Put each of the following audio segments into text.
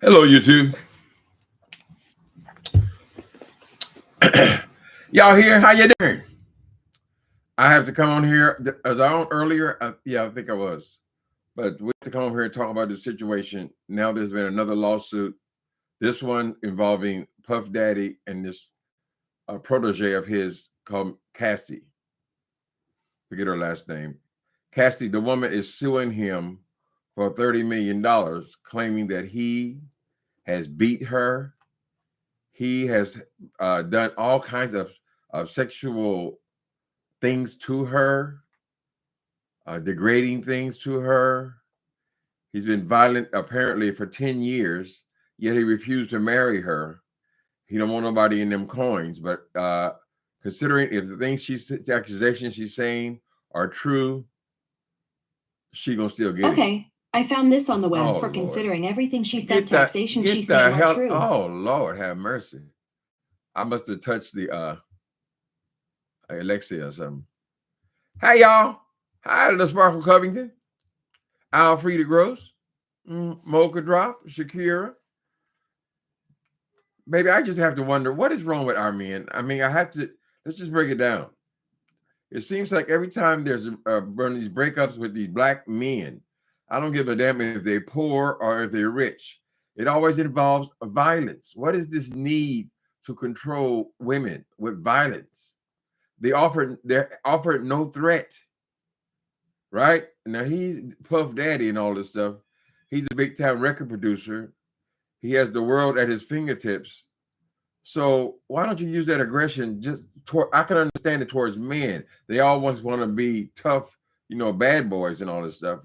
Hello, YouTube. Y'all here? How you doing? I have to come on here. As I on earlier? Yeah, I think I was. But we have to come over here and talk about the situation. Now there's been another lawsuit. This one involving Puff Daddy and this protege of his called Cassie. Forget her last name. Cassie, the woman, is suing him for $30 million, claiming that he has beat her. He has done all kinds of sexual things to her, degrading things to her. He's been violent apparently for 10 years, yet he refused to marry her. He don't want nobody in them coins. But considering if the accusations she's saying are true, she gonna still get it. Okay, I found this on the web for considering everything she said. Taxation she said are true. Oh Lord, have mercy! I must have touched the Alexia or something. Hey y'all! Hi, little Sparkle Covington, Alfreda Gross, Mocha Drop, Shakira. Baby, I just have to wonder what is wrong with our men. I mean, let's just break it down. It seems like every time there's these breakups with these black men, I don't give a damn if they're poor or if they're rich. It always involves violence. What is this need to control women with violence? They offered no threat, right? Now he's Puff Daddy and all this stuff. He's a big time record producer. He has the world at his fingertips. So why don't you use that aggression I can understand it towards men. They always want to be tough, bad boys and all this stuff.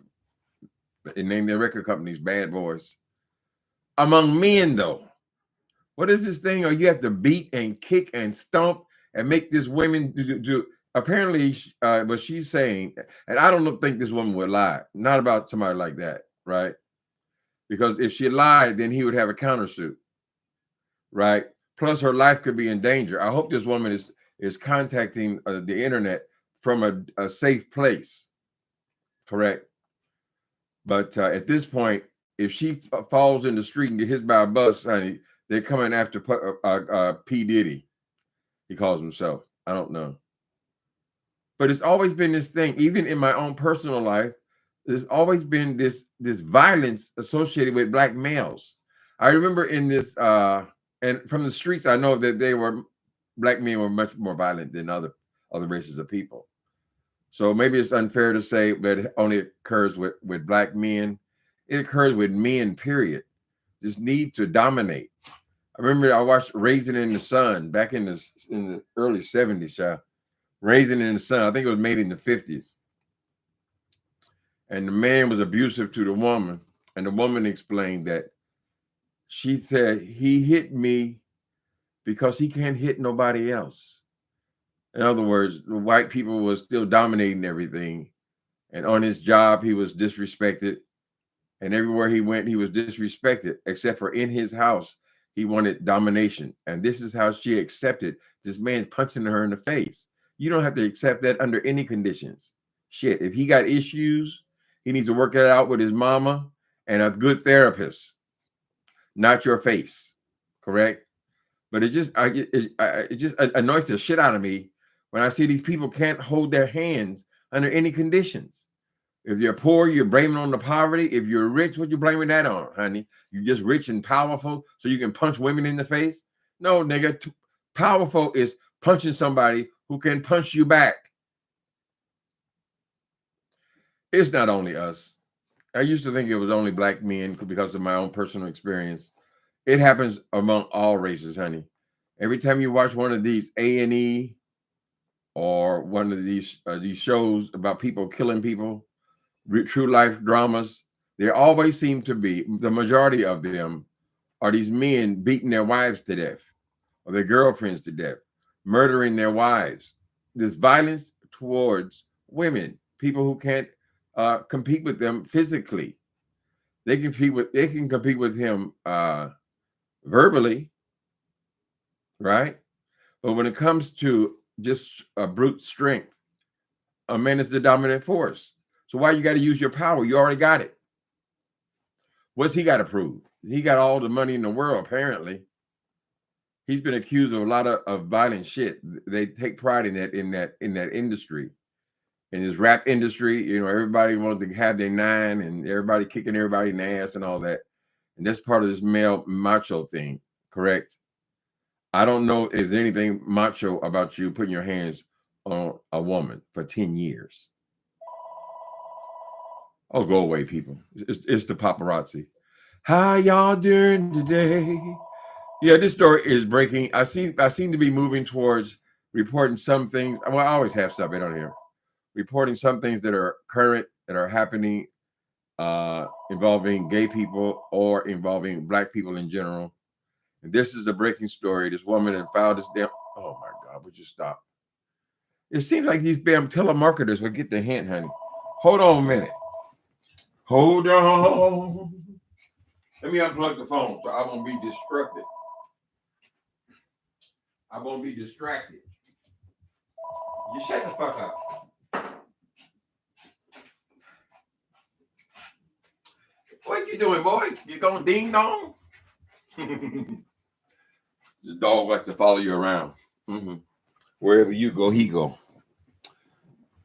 They name their record companies Bad Boys. Among men, though, what is this thing? Or you have to beat and kick and stomp and make this women do apparently what she's saying, and I don't think this woman would lie. Not about somebody like that, right? Because if she lied, then he would have a countersuit, right? Plus, her life could be in danger. I hope this woman is contacting the internet from a safe place, correct? But at this point, if she falls in the street and get hit by a bus, honey, they're coming after P. Diddy. He calls himself. I don't know. But it's always been this thing, even in my own personal life, there's always been this violence associated with black males. I remember in this, and from the streets, I know that black men were much more violent than other races of people. So maybe it's unfair to say that it only occurs with black men. It occurs with men, period. This need to dominate. I remember I watched Raisin in the Sun back in the early 70s, child. Raisin in the Sun. I think it was made in the 50s. And the man was abusive to the woman. And the woman explained that she said, he hit me because he can't hit nobody else. In other words, the white people were still dominating everything. And on his job, he was disrespected. And everywhere he went, he was disrespected, except for in his house, he wanted domination. And this is how she accepted this man punching her in the face. You don't have to accept that under any conditions. Shit, if he got issues, he needs to work it out with his mama and a good therapist, not your face, correct? But it just annoys the shit out of me when I see these people can't hold their hands under any conditions. If you're poor, you're blaming on the poverty. If you're rich, what you blaming that on, honey? You're just rich and powerful so you can punch women in the face? No, nigga. Powerful is punching somebody who can punch you back. It's not only us. I used to think it was only black men because of my own personal experience. It happens among all races, honey. Every time you watch one of these A&E or one of these shows about people killing people, true life dramas, there always seem to be, the majority of them are these men beating their wives to death or their girlfriends to death, murdering their wives. This violence towards women, people who can't compete with them physically. They can compete with him verbally, right? But when it comes to just a brute strength, a man is the dominant force. So why you got to use your power? You already got it. What's he got to prove? He got all the money in the world, apparently. He's been accused of a lot of violent shit. They take pride in that industry. In his rap industry, you know, everybody wanted to have their nine and everybody kicking everybody in the ass and all that. And that's part of this male macho thing, correct? I don't know if there's anything macho about you putting your hands on a woman for 10 years. Oh, go away, people. It's the paparazzi. How y'all doing today? Yeah, this story is breaking. I seem to be moving towards reporting some things. Well, I always have stuff in on here. Reporting some things that are current, that are happening, involving gay people or involving Black people in general. And this is a breaking story. This woman had filed this damn. Oh my God, would you stop? It seems like these damn telemarketers will get the hint, honey. Hold on a minute. Hold on. Let me unplug the phone so I won't be distracted. I won't be distracted. You shut the fuck up. What you doing, boy? You going ding dong? This dog likes to follow you around. Mm-hmm. Wherever you go, he go.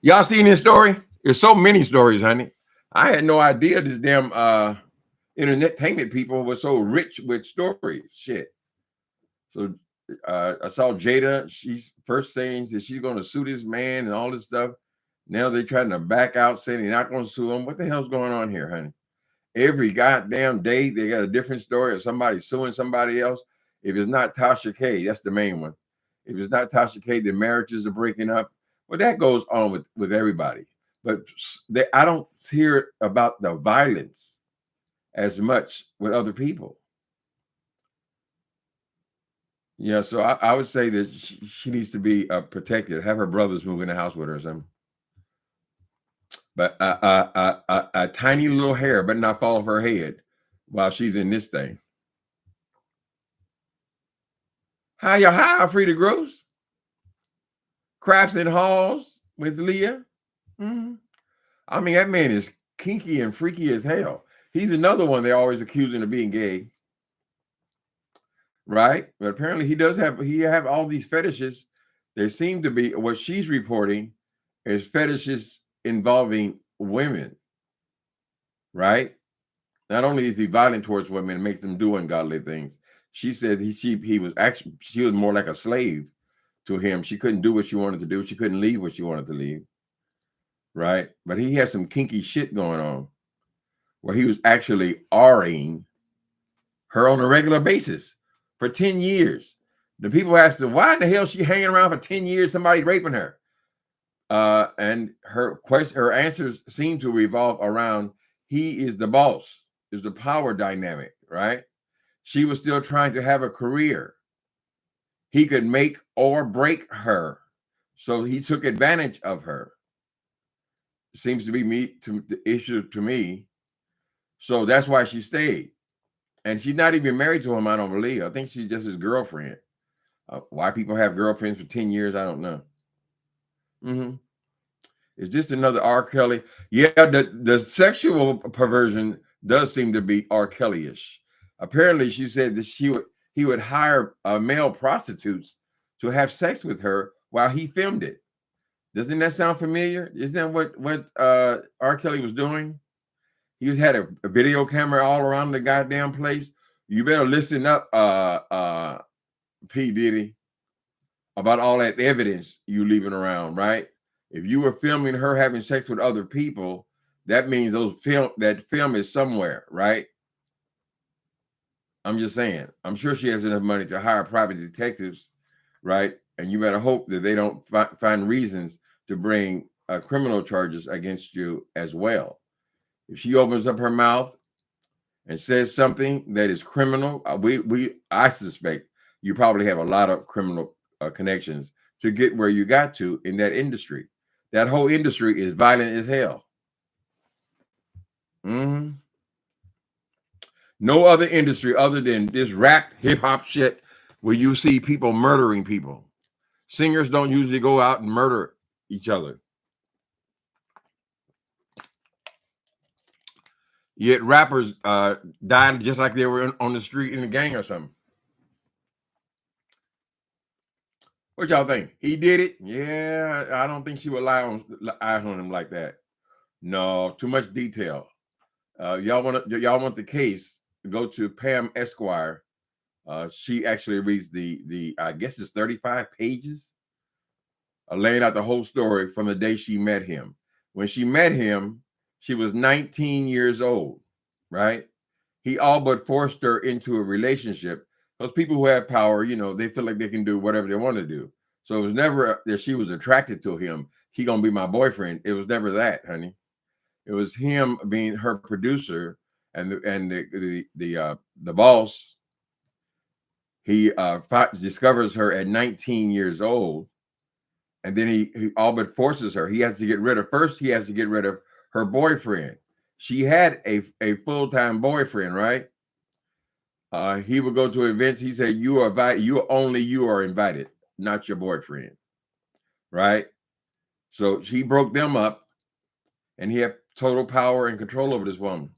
Y'all seen this story? There's so many stories, honey. I had no idea this damn entertainment people were so rich with stories. Shit. So I saw Jada. She's first saying that she's going to sue this man and all this stuff. Now they're trying to back out, saying they're not going to sue him. What the hell's going on here, honey? Every goddamn day they got a different story of somebody suing somebody else. If it's not Tasha K, that's the main one. If it's not Tasha K, the marriages are breaking up. Well, that goes on with everybody. But I don't hear about the violence as much with other people. Yeah, so I would say that she needs to be protected. Have her brothers move in the house with her or something. But a tiny little hair better not fall off her head while she's in this thing. Hi, Frida Gross. Crafts and Halls with Leah. Mm-hmm. I mean, that man is kinky and freaky as hell. He's another one they're always accusing of being gay. Right? But apparently he have all these fetishes. There seem to be, what she's reporting is fetishes involving women. Right? Not only is he violent towards women, it makes them do ungodly things. She said she was more like a slave to him. She couldn't do what she wanted to do. She couldn't leave what she wanted to leave. Right? But he has some kinky shit going on where he was actually R-ing her on a regular basis for 10 years. The people asked her, why the hell is she hanging around for 10 years, somebody raping her? And her answers seem to revolve around, he is the boss, is the power dynamic, right? She was still trying to have a career. He could make or break her. So he took advantage of her. It seems to be the issue to me. So that's why she stayed. And she's not even married to him, I don't believe. I think she's just his girlfriend. Why people have girlfriends for 10 years, I don't know. Mm-hmm. Is this another R. Kelly? Yeah, the sexual perversion does seem to be R. Kelly-ish. Apparently, she said that he would hire male prostitutes to have sex with her while he filmed it. Doesn't that sound familiar? Isn't that what R. Kelly was doing? He had a video camera all around the goddamn place. You better listen up, P. Diddy, about all that evidence you leaving around, right? If you were filming her having sex with other people, that means that film is somewhere, right? I'm just saying. I'm sure she has enough money to hire private detectives, right? And you better hope that they don't find reasons to bring criminal charges against you as well. If she opens up her mouth and says something that is criminal, I suspect you probably have a lot of criminal connections to get where you got to in that industry. That whole industry is violent as hell. Mm-hmm. No other industry other than this rap hip hop shit where you see people murdering people. Singers don't usually go out and murder each other. Yet rappers died just like they were on the street in a gang or something. What y'all think? He did it? Yeah, I don't think she would lie on him like that. No, too much detail. Y'all want the case? Go to Pam Esquire. She actually reads the I guess it's 35 pages, laying out the whole story from the day she met him. When she met him, she was 19 years old, right? He all but forced her into a relationship. Those people who have power, you know, they feel like they can do whatever they want to do. So it was never that she was attracted to him. He gonna be my boyfriend. It was never that, honey. It was him being her producer and the boss. He discovers her at 19 years old, and then he all but forces her. He has to get rid of her boyfriend. She had a full-time boyfriend, right? He would go to events. He said, "You are invited. You are invited, not your boyfriend." Right? So he broke them up, and he had total power and control over this woman.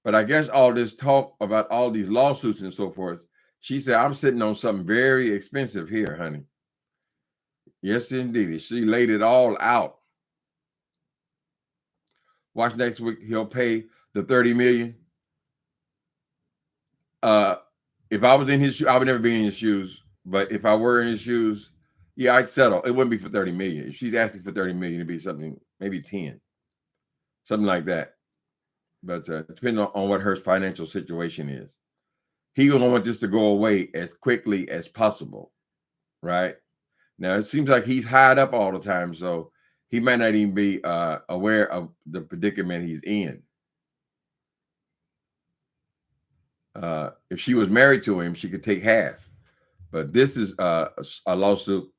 But I guess all this talk about all these lawsuits and so forth, she said, "I'm sitting on something very expensive here, honey." Yes, indeed. She laid it all out. Watch next week. He'll pay the $30 million. If I was in his shoes, I would never be in his shoes. But if I were in his shoes, yeah, I'd settle. It wouldn't be for 30 million. If she's asking for 30 million, it'd be something, maybe 10, something like that. But depending on what her financial situation is, he gonna want this to go away as quickly as possible, right? Now it seems like he's hired up all the time, so he might not even be aware of the predicament he's in. If she was married to him, she could take half. But this is a lawsuit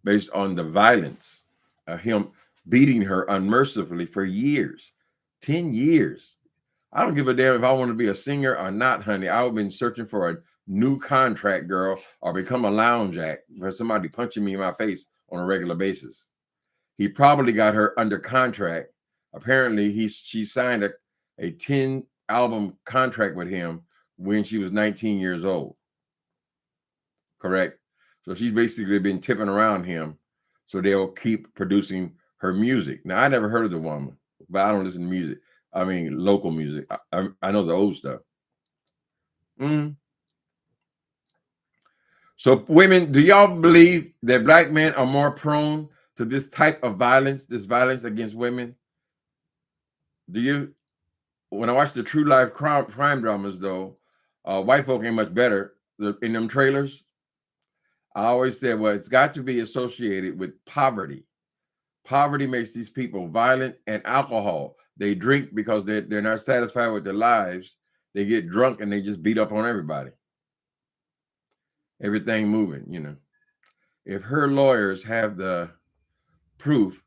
based on the violence of him beating her unmercifully for years, 10 years. I don't give a damn if I want to be a singer or not, honey. I would have been searching for a new contract, girl, or become a lounge act for somebody punching me in my face on a regular basis. He probably got her under contract. Apparently, she signed a 10 album contract with him when she was 19 years old. Correct? So she's basically been tipping around him so they'll keep producing her music. Now, I never heard of the woman, but I don't listen to music. I mean, local music. I know the old stuff. So women, do y'all believe that black men are more prone to this type of violence, this violence against women? Do you? When I watch the true life crime dramas, though, white folk ain't much better in them trailers. I always said, well, it's got to be associated with poverty. Poverty makes these people violent, and alcohol. They drink because they're not satisfied with their lives. They get drunk and they just beat up on everybody. Everything moving, you know. If her lawyers have the proof,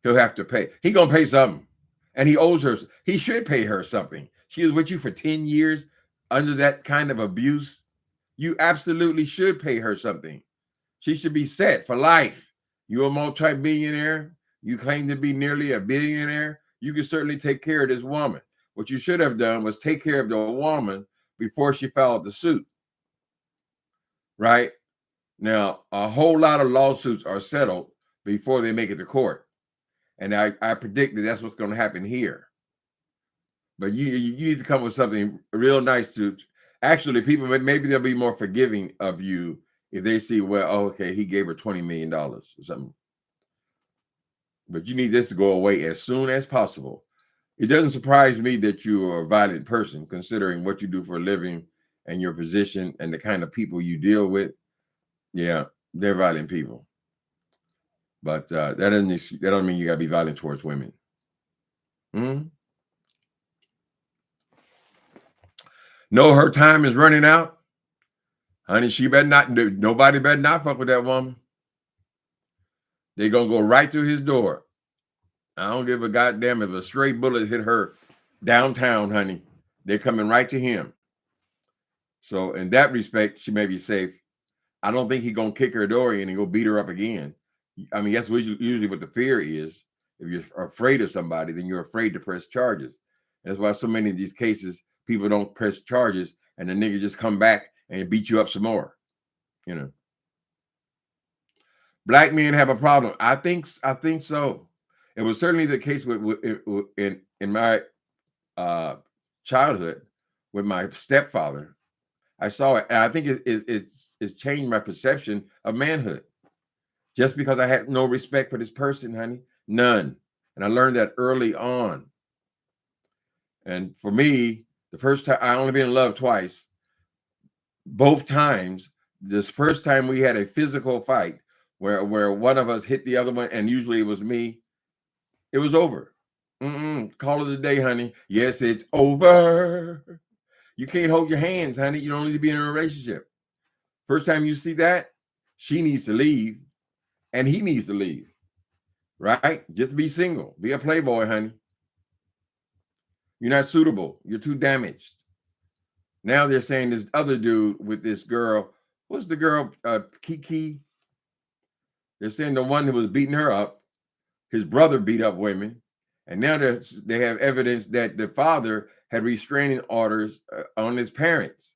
he'll have to pay. He gonna pay something, and he owes her. He should pay her something. She was with you for 10 years under that kind of abuse. You absolutely should pay her something. She should be set for life. You're a multi-billionaire. You claim to be nearly a billionaire. You can certainly take care of this woman. What you should have done was take care of the woman before she filed the suit. Right? Now, a whole lot of lawsuits are settled before they make it to court. And I predict that that's what's going to happen here. But you need to come with something real nice to actually people, maybe they'll be more forgiving of you if they see, well, oh, okay, he gave her $20 million or something. But you need this to go away as soon as possible. It doesn't surprise me that you are a violent person, considering what you do for a living and your position and the kind of people you deal with. Yeah, they're violent people. But that doesn't mean you got to be violent towards women. No, her time is running out. Honey, she better not, nobody better not fuck with that woman. They're going to go right through his door. I don't give a goddamn if a stray bullet hit her downtown, honey. They're coming right to him. So in that respect, she may be safe I don't think he's gonna kick her door in and go beat her up again. I mean, that's usually what the fear is. If you're afraid of somebody, then you're afraid to press charges. And that's why so many of these cases, people don't press charges, and the nigga just come back and beat you up some more. You know, black men have a problem. I think so. It was certainly the case in my childhood with my stepfather. I saw it, and I think it's changed my perception of manhood. Just because I had no respect for this person, honey, none. And I learned that early on. And for me, the first time, I only been in love twice. Both times, this first time we had a physical fight where one of us hit the other one, and usually it was me. It was over. Call it a day, honey. Yes, it's over. You can't hold your hands, honey. You don't need to be in a relationship. First time you see that, she needs to leave and he needs to leave, right? Just be single. Be a playboy, honey. You're not suitable. You're too damaged. Now they're saying this other dude with this girl. What's the girl? Kiki. They're saying the one who was beating her up, his brother beat up women. And now they have evidence that the father had restraining orders on his parents.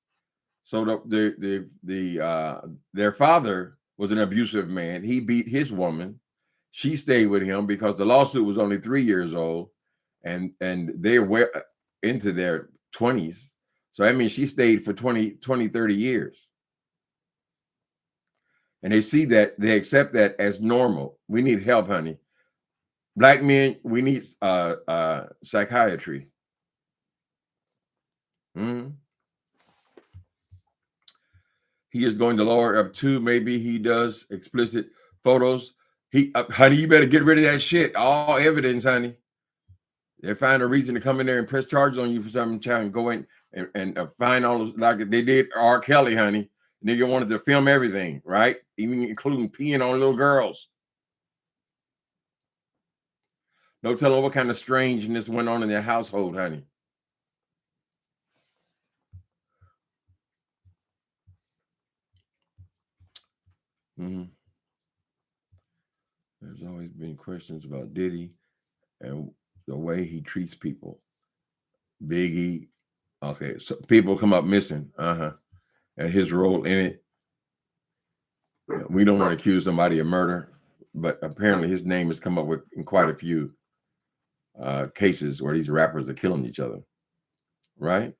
So their father was an abusive man. He beat his woman. She stayed with him because the lawsuit was only 3 years old, and they were into their 20s. So I mean, she stayed for 20, 30 years. And they see that, they accept that as normal. We need help, honey. Black men, we need psychiatry. He is going to lower up to, maybe he does explicit photos. Honey, you better get rid of that shit. All evidence, honey. They find a reason to come in there and press charges on you for something, trying to go in and find all those, like they did R. Kelly, honey. Nigga wanted to film everything, right? Even including peeing on little girls. No telling what kind of strangeness went on in their household, honey. There's always been questions about Diddy and the way he treats people. Biggie, okay, so people come up missing, and his role in it. We don't want to accuse somebody of murder, but apparently his name has come up with in quite a few cases where these rappers are killing each other, right?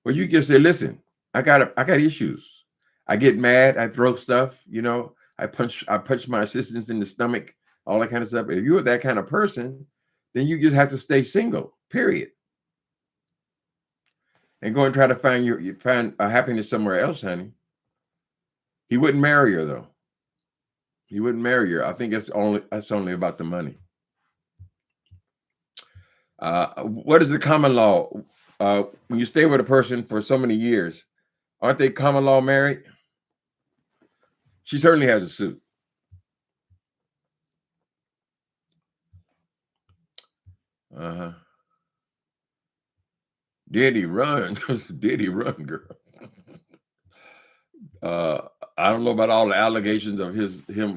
Well, you just say, listen, I got issues. I get mad, I throw stuff, you know, I punch my assistants in the stomach, all that kind of stuff. If you're that kind of person, then you just have to stay single, period. And go and try to find a happiness somewhere else, honey. He wouldn't marry her, though. He wouldn't marry her. I think that's only about the money. What is the common law? When you stay with a person for so many years, aren't they common law married? She certainly has a suit. Diddy run. Diddy run, girl. I don't know about all the allegations of him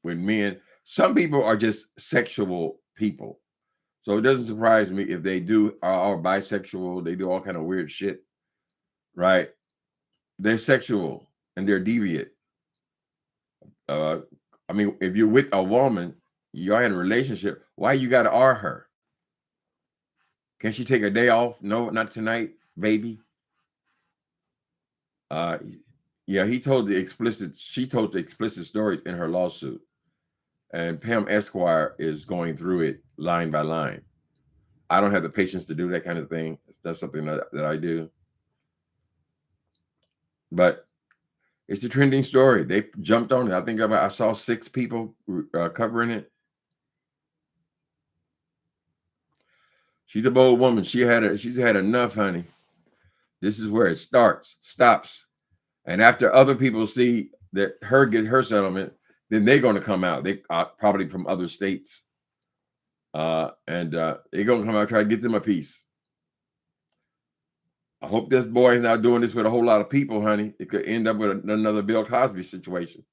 with men. Some people are just sexual people. So it doesn't surprise me if they are bisexual, they do all kind of weird shit, right? They're sexual and they're deviant. I mean, if you're with a woman, you're in a relationship, why you got to R her? Can she take a day off? No, not tonight, baby. Yeah, she told the explicit stories in her lawsuit. And Pam Esquire is going through it line by line. I don't have the patience to do that kind of thing. That's something that I do. But it's a trending story. They jumped on it. I think I saw 6 people covering it. She's a bold woman. She's had enough, honey. This is where it stops. And after other people see that her get her settlement, then they're going to come out. They probably from other states. And they're going to come out and try to get them a piece. I hope this boy is not doing this with a whole lot of people, honey. It could end up with another Bill Cosby situation.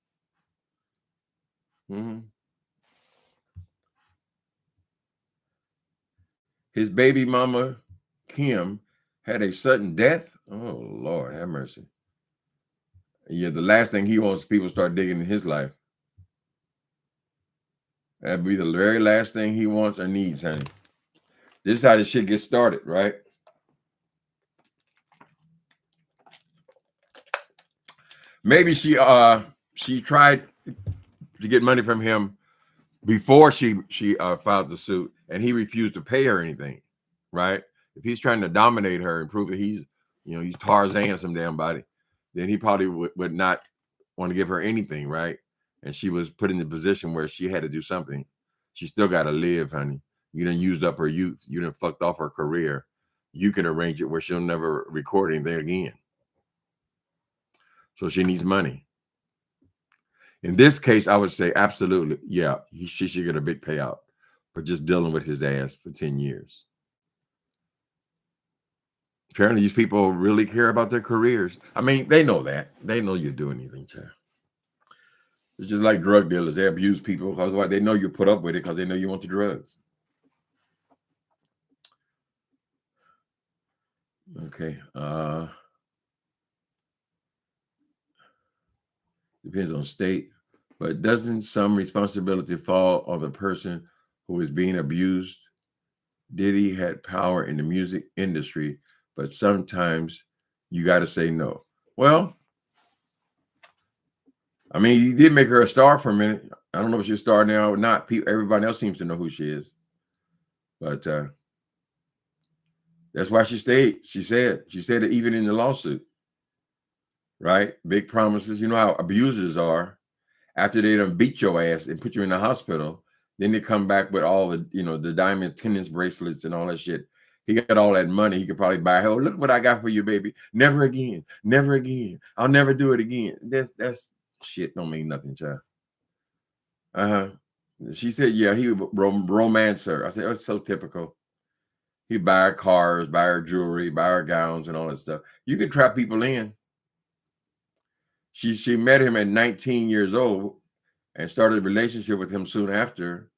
His baby mama, Kim, had a sudden death. Oh, Lord, have mercy. Yeah, the last thing he wants is people start digging in his life. That'd be the very last thing he wants or needs, honey. This is how this shit gets started, right? Maybe she tried to get money from him before she filed the suit, and he refused to pay her anything, right? If he's trying to dominate her and prove that he's Tarzan some damn body, then he probably would not want to give her anything, right? And she was put in the position where she had to do something. She still got to live, honey. You done used up her youth. You done fucked off her career. You can arrange it where she'll never record anything again. So she needs money. In this case, I would say absolutely, yeah, she should get a big payout for just dealing with his ass for 10 years. Apparently, these people really care about their careers. I mean, they know that. They know you're doing anything, child. It's just like drug dealers. They abuse people because they know you put up with it because they know you want the drugs. Okay. Depends on state, but doesn't some responsibility fall on the person who is being abused? Diddy had power in the music industry, but sometimes you got to say no. Well, I mean, he did make her a star for a minute. I don't know if she's a star now or not. Everybody else seems to know who she is. But that's why she stayed. She said it even in the lawsuit, right? Big promises. You know how abusers are. After they done beat your ass and put you in the hospital, then they come back with all the, the diamond tennis bracelets and all that shit. He got all that money. He could probably buy, oh, look what I got for you, baby. Never again. Never again. I'll never do it again. That's shit. Don't mean nothing, child. She said, yeah, he would romance her. I said, oh, it's so typical. He'd buy her cars, buy her jewelry, buy her gowns and all that stuff. You can trap people in. She met him at 19 years old and started a relationship with him soon after.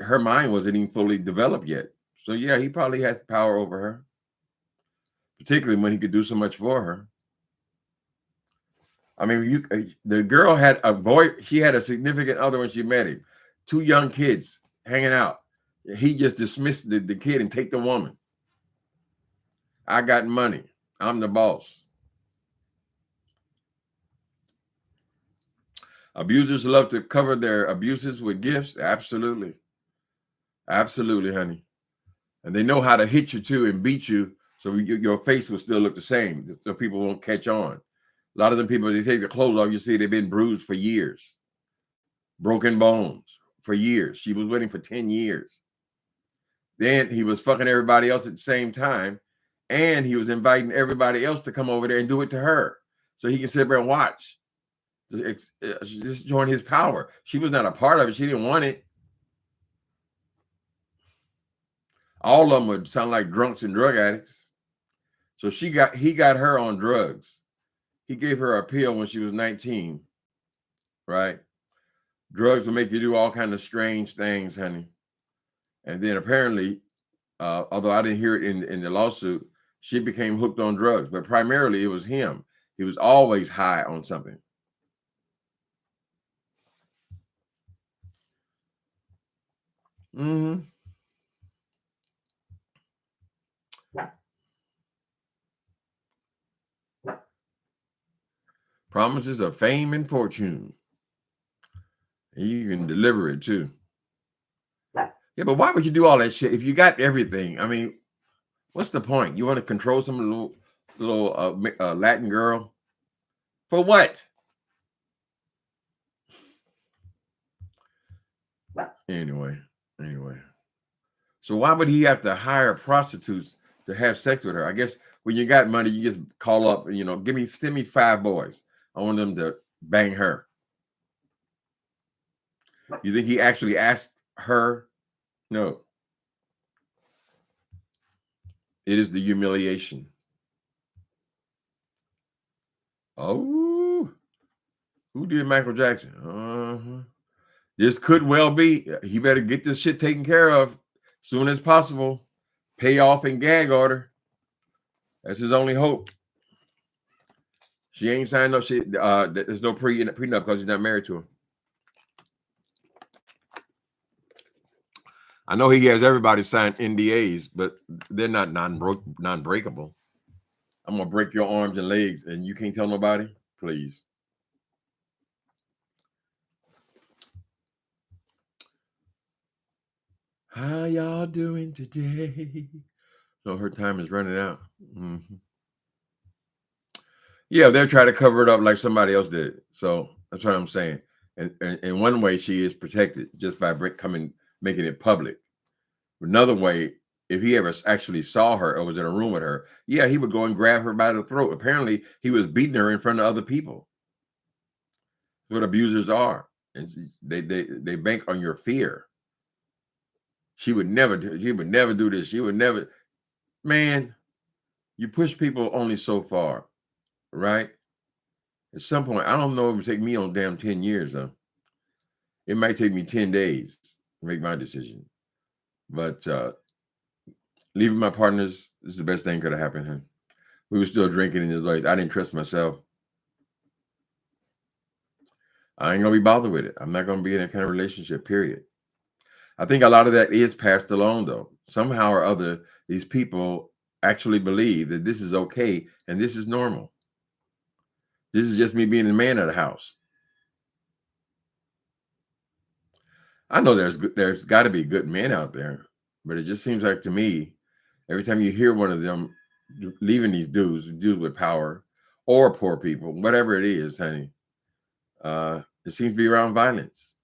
Her mind wasn't even fully developed yet. So yeah, he probably has power over her, particularly when he could do so much for her. I mean, the girl had she had a significant other when she met him. 2 young kids hanging out. He just dismissed the kid and take the woman. I got money. I'm the boss. Abusers love to cover their abuses with gifts. Absolutely. Absolutely, honey. And they know how to hit you too and beat you, so your face will still look the same, so people won't catch on. A lot of them people, they take their clothes off, you see they've been bruised for years, broken bones for years. She was with him for 10 years. Then he was fucking everybody else at the same time, and he was inviting everybody else to come over there and do it to her, so he can sit there and watch. Just join his power. She was not a part of it. She didn't want it. All of them would sound like drunks and drug addicts. So he got her on drugs. He gave her a pill when she was 19, right? Drugs will make you do all kinds of strange things, honey. And then apparently, although I didn't hear it in the lawsuit, she became hooked on drugs. But primarily, it was him. He was always high on something. Promises of fame and fortune. And you can deliver it too. Yeah, but why would you do all that shit if you got everything? I mean, what's the point? You want to control some little Latin girl for what? Anyway. So why would he have to hire prostitutes to have sex with her? I guess when you got money, you just call up, send me 5 boys. I want them to bang her. You think he actually asked her? No. It is the humiliation. Oh, who did Michael Jackson? This could well be. He better get this shit taken care of soon as possible. Pay off and gag order. That's his only hope. She ain't signed no shit. There's no prenup because he's not married to her. I know he has everybody sign NDAs, but they're not non-breakable. I'm gonna break your arms and legs, and you can't tell nobody. Please. How y'all doing today? So her time is running out. Mm-hmm. Yeah, they're trying to cover it up like somebody else did. So that's what I'm saying. And in one way, she is protected just by making it public. Another way, if he ever actually saw her or was in a room with her, yeah, he would go and grab her by the throat. Apparently, he was beating her in front of other people. That's what abusers are, and they bank on your fear. She would never do this. She would never. Man, you push people only so far, right? At some point, I don't know if it would take me on damn 10 years, though. It might take me 10 days to make my decision. But leaving my partners is the best thing could have happened to him. We were still drinking in his place. I didn't trust myself. I ain't going to be bothered with it. I'm not going to be in that kind of relationship, period. I think a lot of that is passed along, though. Somehow or other, these people actually believe that this is okay and this is normal. This is just me being the man of the house. I know there's got to be good men out there, but it just seems like to me, every time you hear one of them leaving these dudes with power or poor people, whatever it is, honey, it seems to be around violence.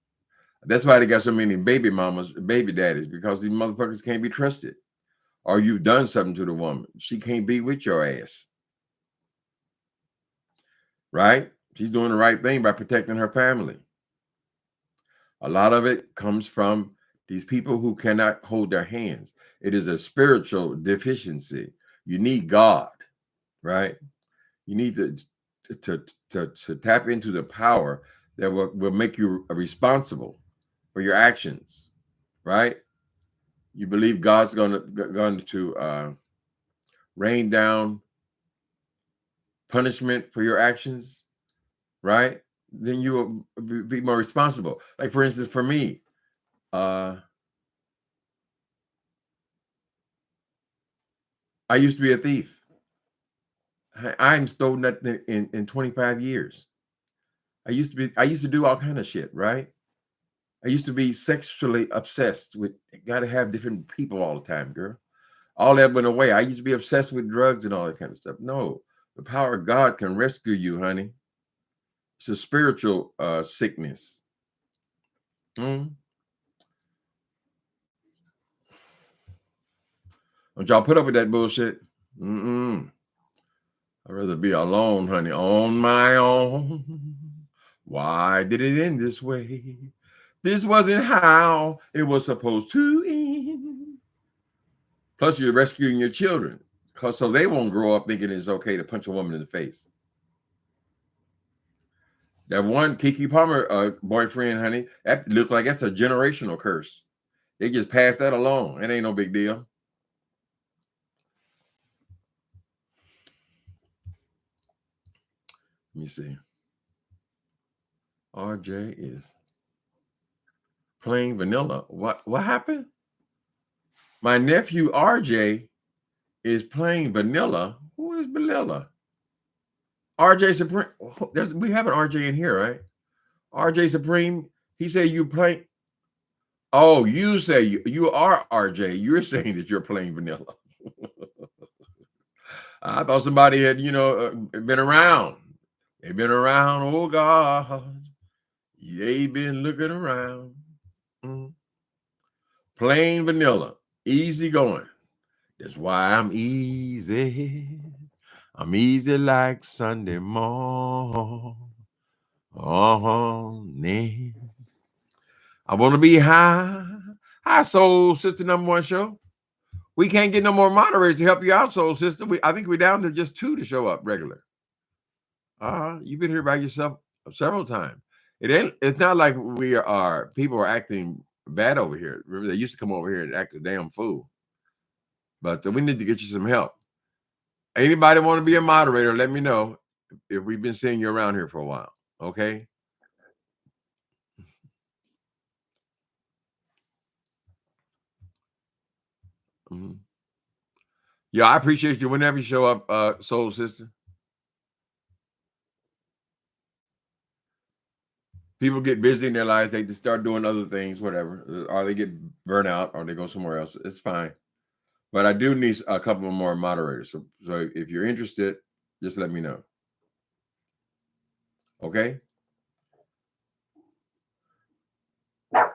That's why they got so many baby mamas, baby daddies, because these motherfuckers can't be trusted. Or you've done something to the woman. She can't be with your ass. Right? She's doing the right thing by protecting her family. A lot of it comes from these people who cannot hold their hands. It is a spiritual deficiency. You need God, right? You need to tap into the power that will make you responsible for your actions, right? You believe God's going to rain down punishment for your actions, right? Then you will be more responsible. Like, for instance, for me, I used to be a thief. I haven't stolen nothing in 25 years. I used to do all kind of shit, right? I used to be sexually obsessed with, got to have different people all the time, girl. All that went away. I used to be obsessed with drugs and all that kind of stuff. No, the power of God can rescue you, honey. It's a spiritual sickness. Don't y'all put up with that bullshit? I'd rather be alone, honey, on my own. Why did it end this way? This wasn't how it was supposed to end. Plus, you're rescuing your children, so they won't grow up thinking it's okay to punch a woman in the face. That one Keke Palmer boyfriend, honey, that looks like that's a generational curse. They just passed that along. It ain't no big deal. Let me see. RJ is plain vanilla. What happened? My nephew RJ is plain vanilla. Who is vanilla? RJ Supreme. We have an RJ in here, right? RJ Supreme. He said you plain. Oh, you say you are RJ. You're saying that you're plain vanilla. I thought somebody had, been around. They've been around. Oh God, they been looking around. Plain vanilla, easy going. That's why I'm easy. I'm easy like Sunday morning. I want to be high. Hi, Soul Sister #1 show. We can't get no more moderators to help you out, Soul Sister. I think we're down to just 2 to show up regular. You've been here by yourself several times. It's not like people are acting bad over here. Remember, they used to come over here and act a damn fool. But we need to get you some help. Anybody want to be a moderator, let me know if we've been seeing you around here for a while. Okay. Mm-hmm. Yeah, I appreciate you whenever you show up, soul sister. People get busy in their lives, they just start doing other things, whatever, or they get burnt out, or they go somewhere else. It's fine. But I do need a couple more moderators. So if you're interested, just let me know. Okay. I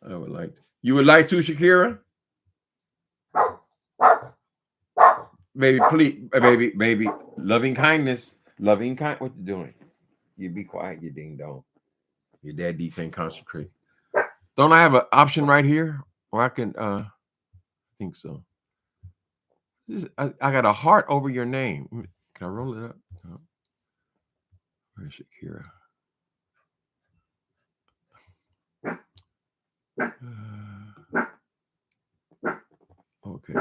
would like to. You would like to, Shakira? Baby, please, baby, loving kindness. What you doing? You be quiet, you ding dong. Your daddy can't concentrate. Don't I have an option right here? Or I can think so. I got a heart over your name. Can I roll it up? No. Where's Shakira? Okay.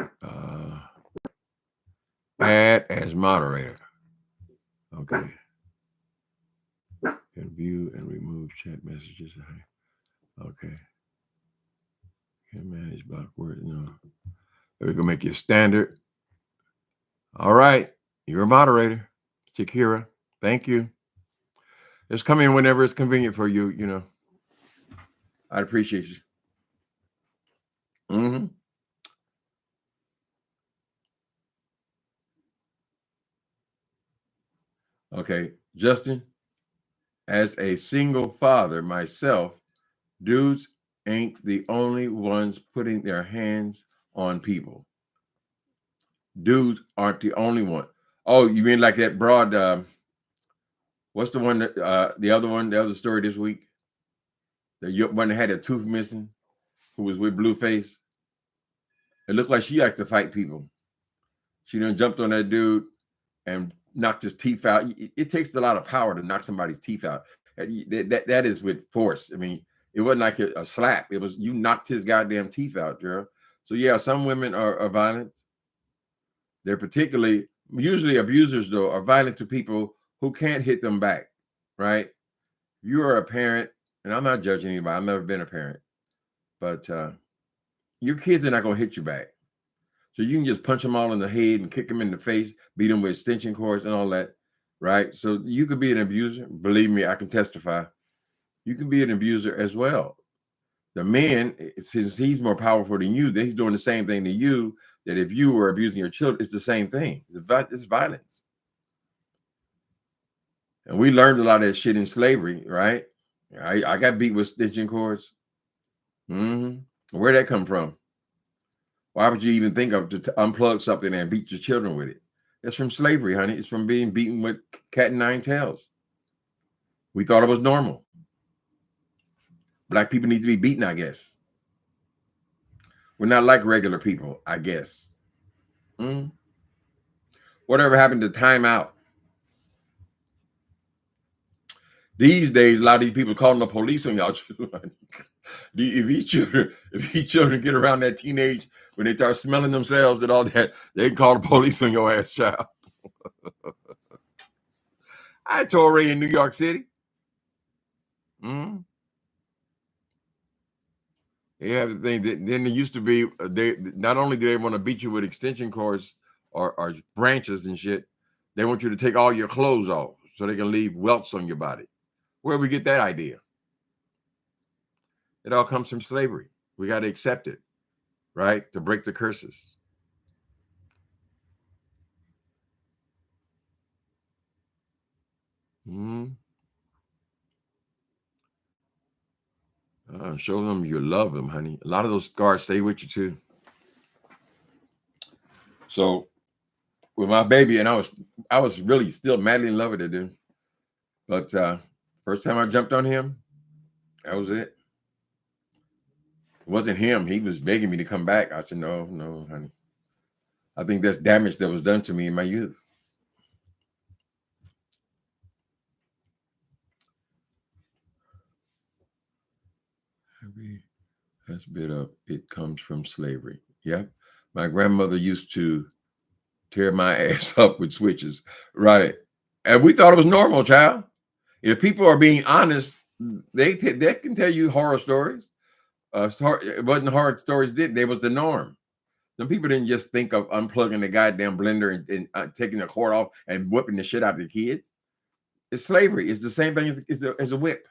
Add as moderator. Okay. Can view and remove chat messages. Okay. Can manage block words. No. We can make you standard. All right. You're a moderator, Shakira. Thank you. Just come in whenever it's convenient for you. You know, I'd appreciate you. Mm-hmm. Okay, Justin, as a single father myself, dudes ain't the only ones putting their hands on people. Dudes aren't the only one. Oh, you mean like that broad, what's the one that, the other story this week? The one that had a tooth missing, who was with Blueface? It looked like she likes to fight people. She done jumped on that dude and knocked his teeth out. It takes a lot of power to knock somebody's teeth out. That is with force. I mean, it wasn't like a slap. It was, you knocked his goddamn teeth out, girl. So yeah, some women are violent. They're usually abusers though, are violent to people who can't hit them back, right? You are a parent, and I'm not judging anybody. I've never been a parent, but your kids are not gonna hit you back. So you can just punch them all in the head and kick them in the face, beat them with extension cords and all that, right? So you could be an abuser. Believe me, I can testify. You can be an abuser as well. The man, since he's more powerful than you, he's doing the same thing to you. That if you were abusing your children, it's the same thing. It's violence. And we learned a lot of that shit in slavery, right? I got beat with stitching cords. Mm-hmm. Where'd that come from? Why would you even think of to unplug something and beat your children with it? It's from slavery, honey. It's from being beaten with cat and nine tails. We thought it was normal. Black people need to be beaten, I guess. We're not like regular people, I guess. Mm. Whatever happened to time out? These days, a lot of these people calling the police on y'all children. If these children get around that teenage, when they start smelling themselves and all that, they can call the police on your ass, child. I told Ray in New York City. Mm. They have the thing that then there used to be, they not only do they want to beat you with extension cords or branches and shit, they want you to take all your clothes off so they can leave welts on your body. Where we get that idea? It all comes from slavery. We got to accept it, right? To break the curses. Mm-hmm. Show them you love them, honey. A lot of those scars stay with you too. So with my baby, and I was really still madly in love with it, dude. But first time I jumped on him, that was it. It wasn't him. He was begging me to come back. I said, no, honey. I think that's damage that was done to me in my youth. Every last bit of it comes from slavery. Yep. My grandmother used to tear my ass up with switches. Right. And we thought it was normal, child. If people are being honest, they can tell you horror stories. It wasn't horror stories, they was the norm. Some people didn't just think of unplugging the goddamn blender and taking the cord off and whipping the shit out of the kids. It's slavery. It's the same thing as a whip.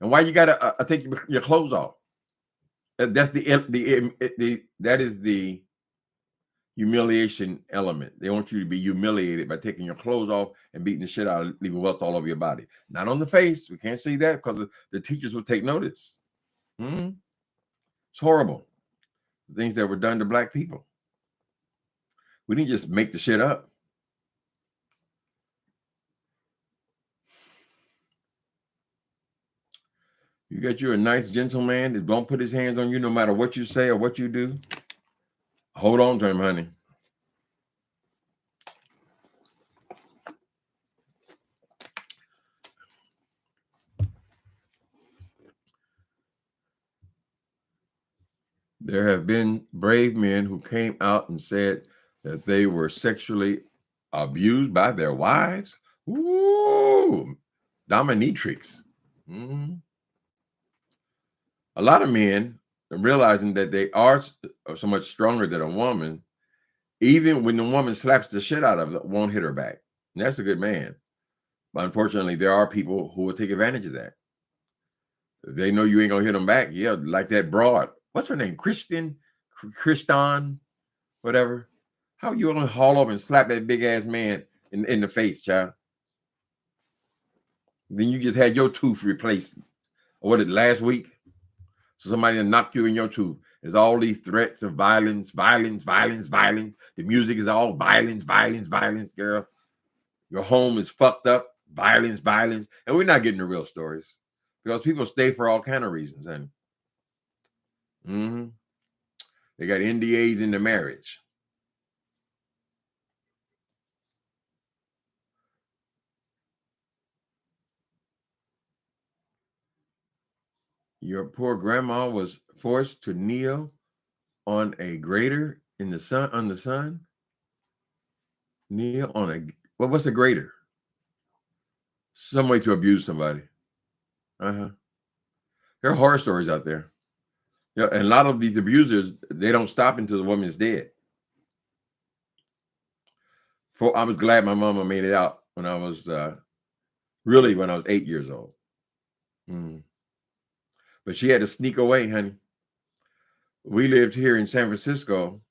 And why you gotta take your clothes off? That's that is the humiliation element. They want you to be humiliated by taking your clothes off and beating the shit out, leaving welts all over your body. Not on the face. We can't see that because the teachers will take notice. It's horrible. The things that were done to black people. We didn't just make the shit up. You got you a nice gentleman that won't put his hands on you no matter what you say or what you do. Hold on to him, honey. There have been brave men who came out and said that they were sexually abused by their wives. Ooh, dominatrix. A lot of men are realizing that they are so much stronger than a woman, even when the woman slaps the shit out of it, won't hit her back. And that's a good man. But unfortunately, there are people who will take advantage of that. If they know you ain't gonna hit them back, yeah, like that broad. What's her name? Kristin, whatever. How you gonna haul up and slap that big ass man in the face, child? Then you just had your tooth replaced. Or what, last week? So somebody knocked you in your tooth. There's all these threats of violence, violence, violence, violence. The music is all violence, violence, violence, girl. Your home is fucked up. Violence, violence. And we're not getting the real stories. Because people stay for all kind of reasons, honey. They got NDAs in the marriage. Your poor grandma was forced to kneel on a grater in the sun, on the sun. Kneel on a, what's a grater? Some way to abuse somebody. There are horror stories out there. Yeah, and a lot of these abusers, they don't stop until the woman is dead. I was glad my mama made it out when I was really when I was 8 years old. But she had to sneak away, honey. We lived here in San Francisco.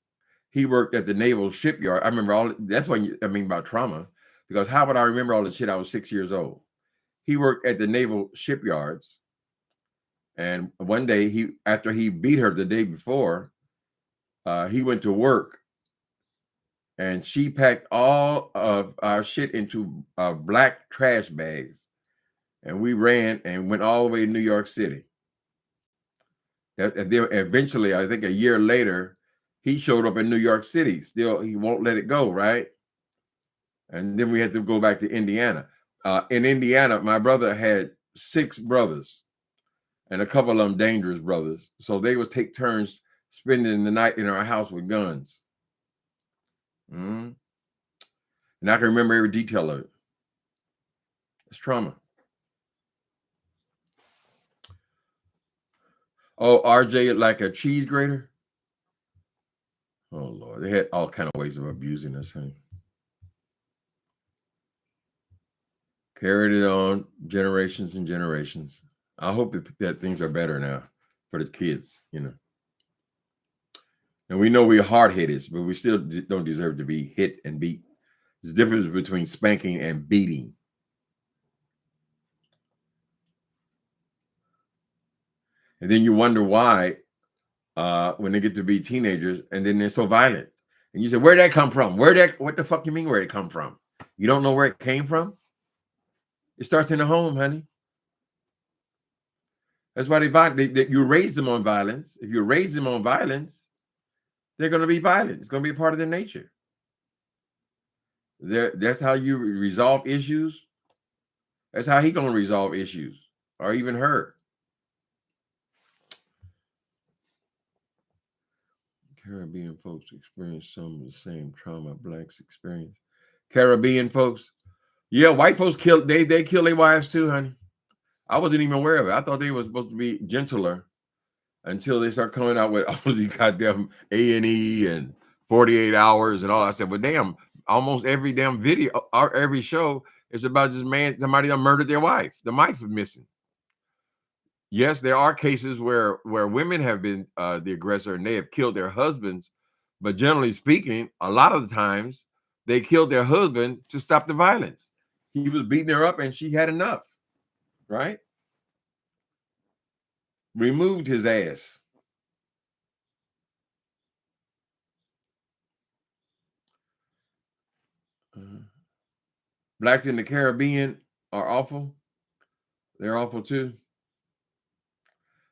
He worked at the naval shipyard. I remember that's when I mean about trauma, because how would I remember all the shit? I was 6 years old. He worked at the naval shipyards. And one day, after he beat her the day before, he went to work, and she packed all of our shit into black trash bags, and we ran and went all the way to New York City. And then eventually, I think a year later, he showed up in New York City. Still, he won't let it go, right? And then we had to go back to Indiana. In Indiana, my brother had 6 brothers, and a couple of them dangerous brothers. So they would take turns spending the night in our house with guns. And I can remember every detail of it. It's trauma. Oh, RJ, like a cheese grater? Oh, Lord. They had all kind of ways of abusing us, honey. Carried it on generations and generations. I hope that things are better now for the kids, you know. And we know we're hard-headed, but we still don't deserve to be hit and beat. There's a difference between spanking and beating. And then you wonder why when they get to be teenagers and then they're so violent. And you say, where'd that come from? What the fuck you mean where'd it come from? You don't know where it came from? It starts in the home, honey. That's why you raise them on violence. If you raise them on violence, they're going to be violent. It's going to be a part of their nature. That's how you resolve issues. That's how he's going to resolve issues, or even her. Caribbean folks experience some of the same trauma blacks experience. Caribbean folks, yeah, white folks they kill their wives too, honey. I wasn't even aware of it. I thought they were supposed to be gentler until they start coming out with all these goddamn A&E and 48 hours and all. I said, well, damn, almost every damn video or every show is about just somebody that murdered their wife. The wife was missing. Yes, there are cases where women have been the aggressor and they have killed their husbands, but generally speaking, a lot of the times they killed their husband to stop the violence. He was beating her up and she had enough, right? Removed his ass. Blacks in the Caribbean are awful. They're awful too.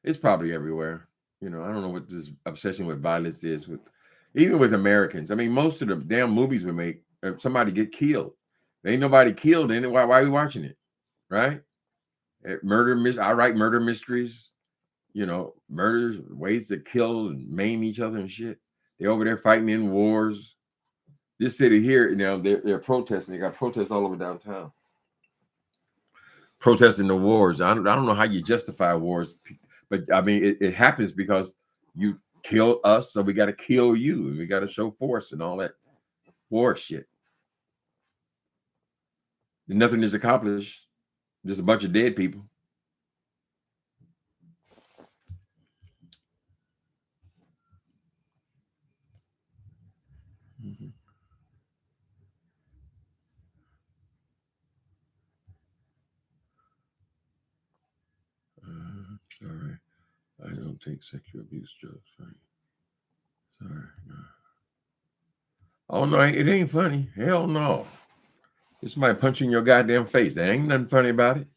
It's probably everywhere. You know, I don't know what this obsession with violence is with, even with Americans. I mean, most of the damn movies we make, somebody get killed. There ain't nobody killed in it. Why are we watching it? Right? I write murder mysteries. You know, murders, ways to kill and maim each other and shit. They're over there fighting in wars. This city here, now they're protesting. They got protests all over downtown. Protesting the wars. I don't know how you justify wars, but I mean it happens because you kill us, so we got to kill you. We got to show force and all that war shit. And nothing is accomplished. Just a bunch of dead people. Mm-hmm. Sorry, I don't take sexual abuse jokes. Sorry. No. Oh no, it ain't funny. Hell no. It's somebody punching your goddamn face. There ain't nothing funny about it.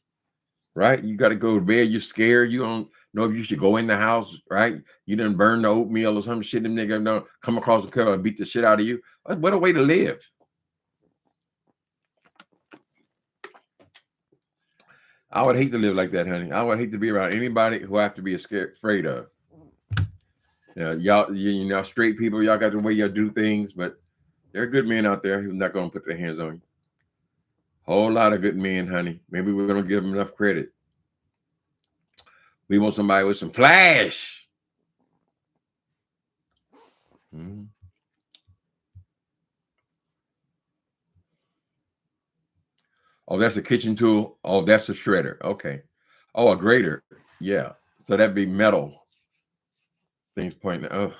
Right? You got to go to bed. You're scared. You don't know if you should go in the house. Right? You done burn the oatmeal or some shit. Them niggas don't come across the cover and beat the shit out of you. What a way to live. I would hate to live like that, honey. I would hate to be around anybody who I have to be afraid of. Y'all, you know, straight people, y'all got the way y'all do things, but there are good men out there who's not going to put their hands on you. Whole lot of good men, honey. Maybe we're going to give them enough credit. We want somebody with some flash. Mm-hmm. Oh, that's a kitchen tool. Oh, that's a shredder. Okay. Oh, a grater. Yeah. So that'd be metal. Things pointing. Oh,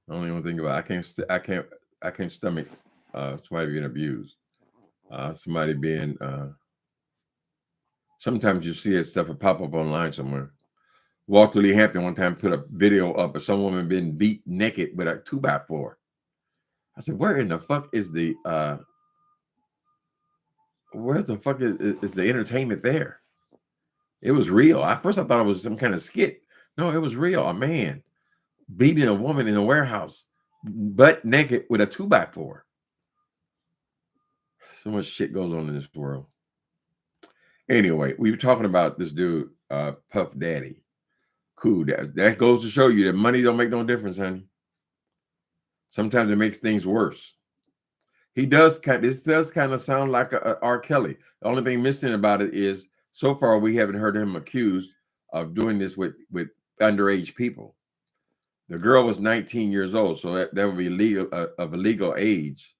I don't even think about it. I can't stomach somebody being abused. Somebody being. Sometimes you see that stuff will pop up online somewhere. Walter Lee Hampton one time put a video up of some woman being beat naked with a 2x4. I said, where in the fuck is the where the fuck is the entertainment there? It was real. At first I thought it was some kind of skit. No, it was real. A man beating a woman in a warehouse, butt naked with a 2x4. So much shit goes on in this world. Anyway, we were talking about this dude, Puff Daddy. Cool. That goes to show you that money don't make no difference, honey. Sometimes it makes things worse. This does kind of sound like a R. Kelly. The only thing missing about it is so far we haven't heard him accused of doing this with underage people. The girl was 19 years old, so that would be legal of a legal age.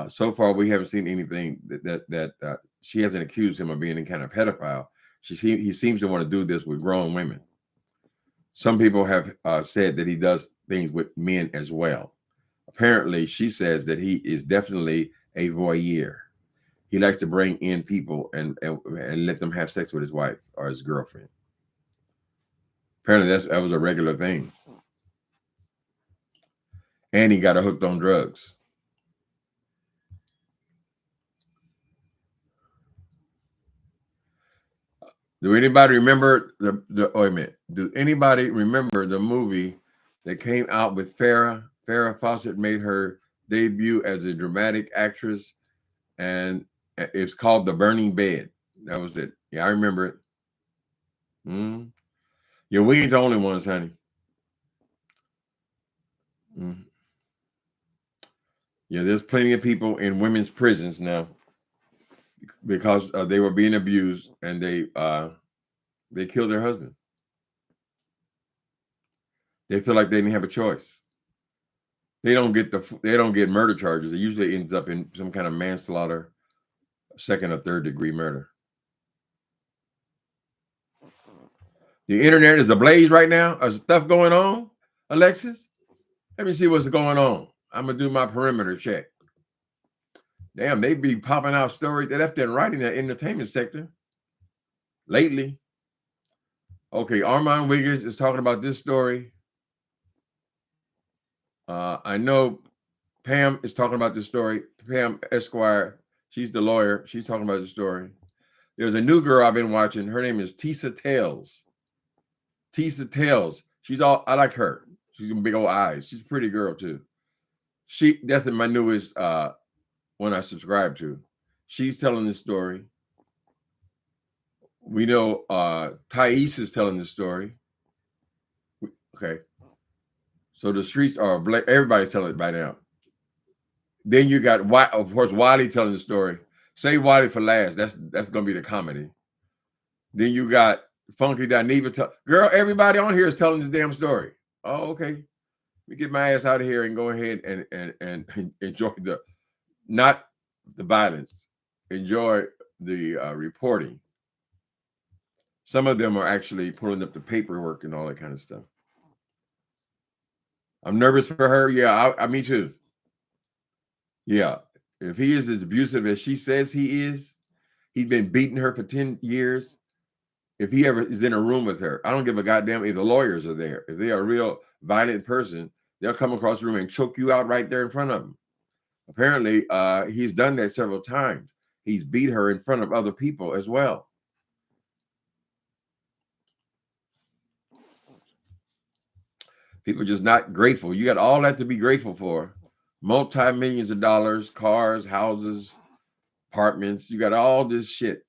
So far we haven't seen anything that she hasn't accused him of being any kind of pedophile. He seems to want to do this with grown women. Some people have said that he does things with men as well. Apparently, she says that he is definitely a voyeur. He likes to bring in people and let them have sex with his wife or his girlfriend. Apparently, that was a regular thing. And he got her hooked on drugs. Do anybody remember wait a minute? Do anybody remember the movie that came out with Farrah? Farrah Fawcett made her debut as a dramatic actress, and it's called The Burning Bed. That was it. Yeah, I remember it. Yeah, we ain't the only ones, honey. Mm. Yeah, there's plenty of people in women's prisons now because they were being abused and they killed their husband. They feel like they didn't have a choice. They don't get murder charges. It usually ends up in some kind of manslaughter, second or third degree murder. The internet is ablaze right now. There's stuff going on, Alexis. Let me see what's going on. I'm gonna do my perimeter check. Damn, they be popping out stories that left and right in the entertainment sector lately. Okay, Armand Wiggins is talking about this story. I know Pam is talking about this story. Pam Esquire, she's the lawyer. She's talking about the story. There's a new girl I've been watching. Her name is Tisa Tales. Tisa Tales. I like her. She's got big old eyes. She's a pretty girl too. That's my newest one I subscribe to. She's telling the story. We know Thais is telling the story. Okay. So the streets are everybody's telling it by now. Then you got, of course, Wiley telling the story. Say Wiley for last. That's gonna be the comedy. Then you got Funky Dineva. Girl, everybody on here is telling this damn story. Oh, okay. Let me get my ass out of here and go ahead and enjoy not the violence. Enjoy the reporting. Some of them are actually pulling up the paperwork and all that kind of stuff. I'm nervous for her. Yeah, me too. Yeah. If he is as abusive as she says he is, he's been beating her for 10 years. If he ever is in a room with her, I don't give a goddamn if the lawyers are there. If they are a real violent person, they'll come across the room and choke you out right there in front of them. Apparently, he's done that several times. He's beat her in front of other people as well. People just not grateful. You got all that to be grateful for. Multi-millions of dollars, cars, houses, apartments. You got all this shit,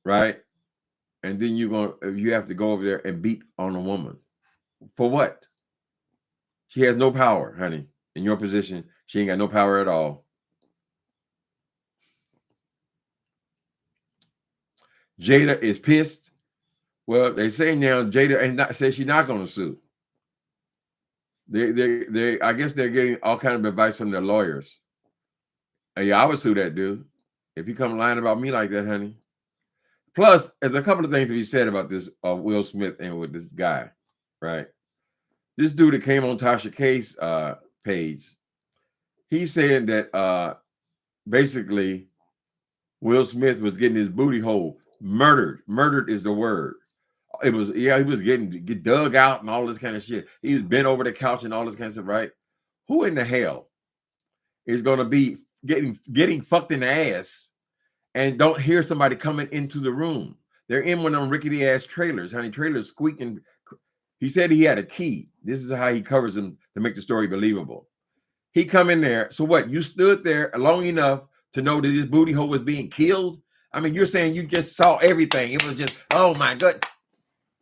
right? And then you have to go over there and beat on a woman. For what? She has no power, honey. In your position, she ain't got no power at all. Jada is pissed. Well, they say now Jada says she's not going to sue. I guess they're getting all kind of advice from their lawyers. And yeah, I would sue that dude if he come lying about me like that, honey. Plus, there's a couple of things to be said about this Will Smith and with this guy, right? This dude that came on Tasha K's page, he's saying that basically Will Smith was getting his booty hole murdered. Murdered is the word. He was getting dug out and all this kind of shit. He was bent over the couch and all this kind of stuff, right? Who in the hell is going to be getting fucked in the ass and don't hear somebody coming into the room? They're in one of them rickety ass trailers, honey. Trailers squeaking. He said he had a key. This is how he covers them to make the story believable. He come in there. So what? You stood there long enough to know that his booty hole was being killed? I mean, you're saying you just saw everything. It was just, oh my God.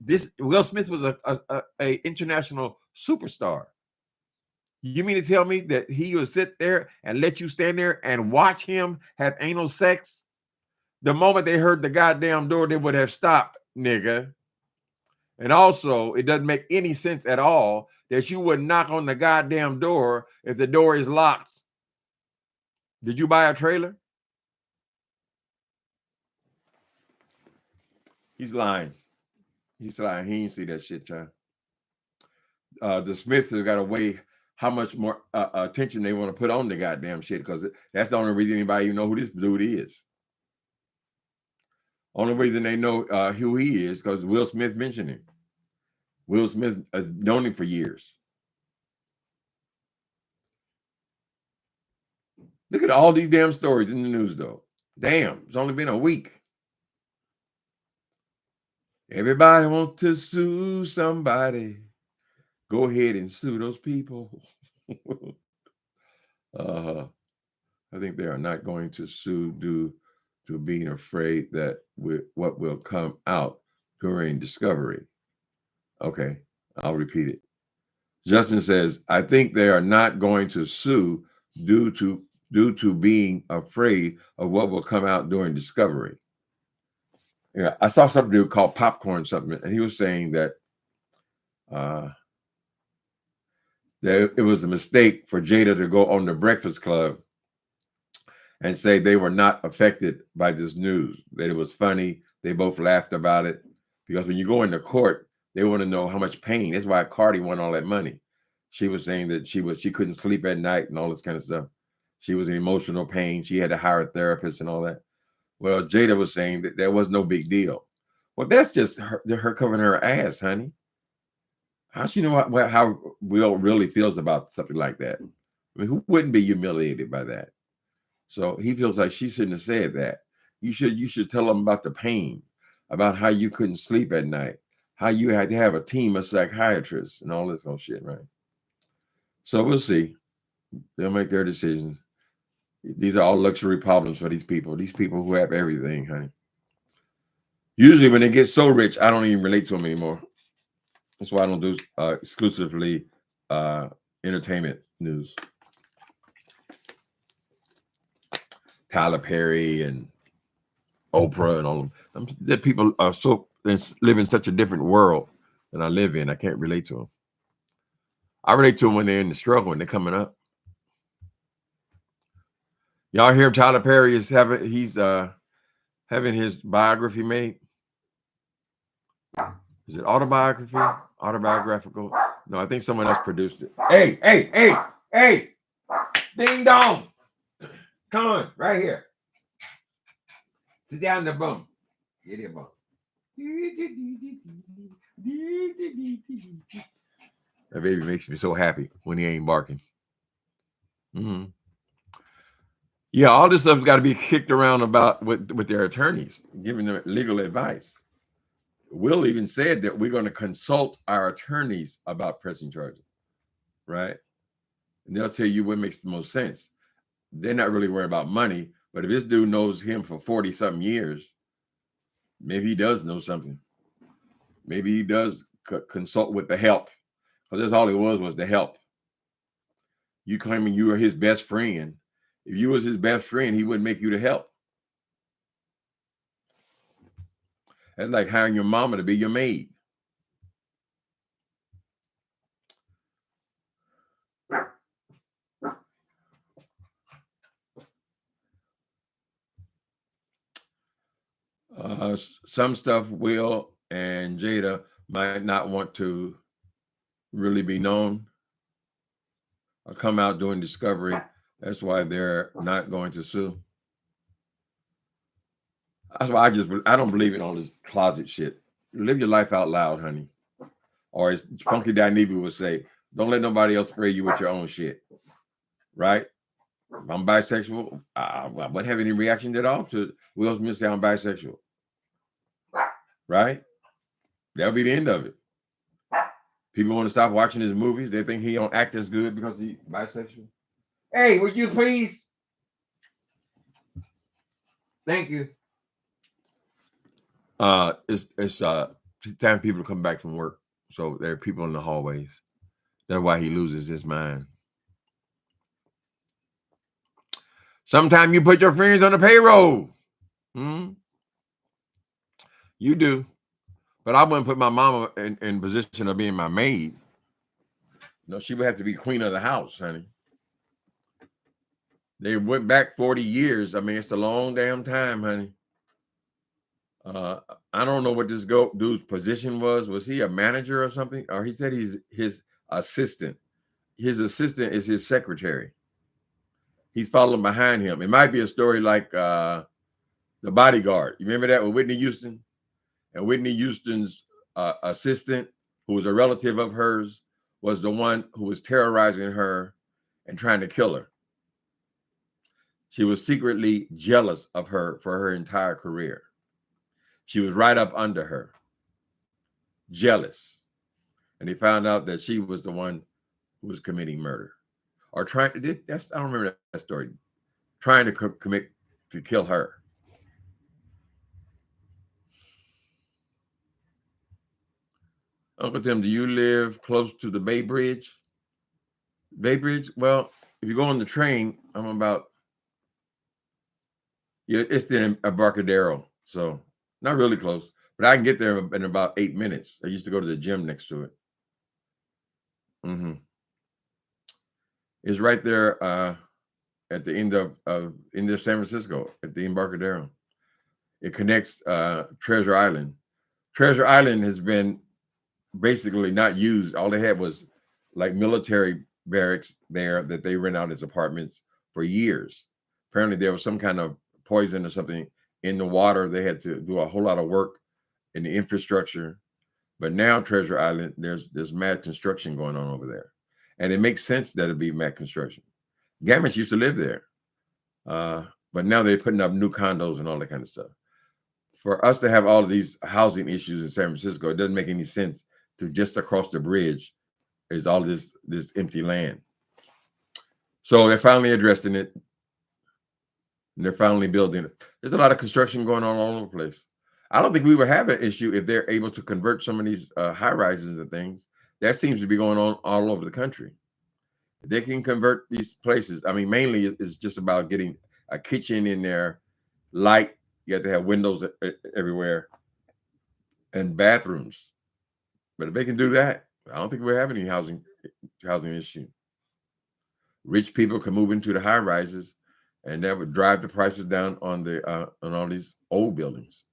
This Will Smith was a international superstar. You mean to tell me that he would sit there and let you stand there and watch him have anal sex? The moment they heard the goddamn door, they would have stopped, nigga. And also, it doesn't make any sense at all that you would knock on the goddamn door if the door is locked. Did you buy a trailer? He's lying. He's lying. He ain't see that shit, child. The Smiths have got to weigh how much more attention they want to put on the goddamn shit, because that's the only reason anybody even know who this dude is. Only reason they know who he is because Will Smith mentioned him. Will Smith has known him for years. Look at all these damn stories in the news, though. Damn, it's only been a week. Everybody wants to sue somebody. Go ahead and sue those people. I think they are not going to sue due to being afraid that what will come out during discovery. Okay, I'll repeat it. Justin says, I think they are not going to sue due to being afraid of what will come out during discovery. Yeah, I saw some dude called Popcorn something, and he was saying that that it was a mistake for Jada to go on the Breakfast Club and say they were not affected by this news, that it was funny. They both laughed about it, because when you go into court, they want to know how much pain. That's why Cardi won all that money. She was saying that she couldn't sleep at night and all this kind of stuff. She was in emotional pain. She had to hire a therapist and all that. Well, Jada was saying that there was no big deal. Well, that's just her covering her ass, honey. How she know how Will really feels about something like that? I mean, who wouldn't be humiliated by that? So he feels like she shouldn't have said that. You should tell him about the pain, about how you couldn't sleep at night, how you had to have a team of psychiatrists and all this whole shit, right? So we'll see. They'll make their decisions. These are all luxury problems for these people who have everything, honey. Usually when they get so rich, I don't even relate to them anymore. That's why I don't do exclusively entertainment news. Tyler Perry and Oprah and all of them. That people are live in such a different world than I live in. I can't relate to them. I relate to them when they're in the struggle and they're coming up. Y'all hear Tyler Perry is having his biography made? Is it autobiographical? No, I think someone else produced it. Hey, ding dong. Come on, right here. Sit down in the bum. Get your bum. That baby makes me so happy when he ain't barking. Mm-hmm. Yeah, all this stuff's got to be kicked around about with their attorneys, giving them legal advice. Will even said that we're going to consult our attorneys about pressing charges, right? And they'll tell you what makes the most sense. They're not really worried about money, but if this dude knows him for 40-something years, maybe he does know something. Maybe he does consult with the help, because that's all it was the help. You claiming you are his best friend. If you was his best friend, he wouldn't make you the help. That's like hiring your mama to be your maid. Some stuff Will and Jada might not want to really be known or come out during discovery. That's why they're not going to sue. That's why I don't believe in all this closet shit. Live your life out loud, honey. Or as Funky Dinevy would say, don't let nobody else spray you with your own shit. Right? If I'm bisexual, I wouldn't have any reaction at all to Will Smith say I'm bisexual. Right? That'll be the end of it. People want to stop watching his movies. They think he don't act as good because he's bisexual. Hey, would you please? Thank you. It's time people come back from work. So there are people in the hallways. That's why he loses his mind. Sometimes you put your friends on the payroll. You do. But I wouldn't put my mama in position of being my maid. No, she would have to be queen of the house, honey. They went back 40 years. I mean, it's a long damn time, honey. I don't know what this dude's position was. Was he a manager or something? Or he said he's his assistant. His assistant is his secretary. He's following behind him. It might be a story like The Bodyguard. You remember that with Whitney Houston? And Whitney Houston's assistant, who was a relative of hers, was the one who was terrorizing her and trying to kill her. She was secretly jealous of her for her entire career. She was right up under her, jealous. And they found out that she was the one who was committing murder. Or trying to, I don't remember that story. Trying to kill her. Uncle Tim, do you live close to the Bay Bridge? Bay Bridge? Well, if you go on the train, I'm about, yeah, it's in Embarcadero. So not really close, but I can get there in about 8 minutes. I used to go to the gym next to it. It's right there at the end of San Francisco, at the Embarcadero. It connects Treasure Island. Treasure Island has been basically not used. All they had was like military barracks there that they rent out as apartments for years. Apparently there was some kind of poison or something in the water. They had to do a whole lot of work in the infrastructure. But now Treasure Island, there's mad construction going on over there. And it makes sense that it'd be mad construction. Gammas used to live there. But now they're putting up new condos and all that kind of stuff. For us to have all of these housing issues in San Francisco, it doesn't make any sense to just across the bridge is all this empty land. So they're finally addressing it. And they're finally building it. There's a lot of construction going on all over the place. I don't think we would have an issue if they're able to convert some of these high rises and things. That seems to be going on all over the country. They can convert these places. I mean, mainly it's just about getting a kitchen in there, light. You have to have windows everywhere and bathrooms. But if they can do that, I don't think we have any housing issue. Rich people can move into the high rises, and that would drive the prices down on all these old buildings.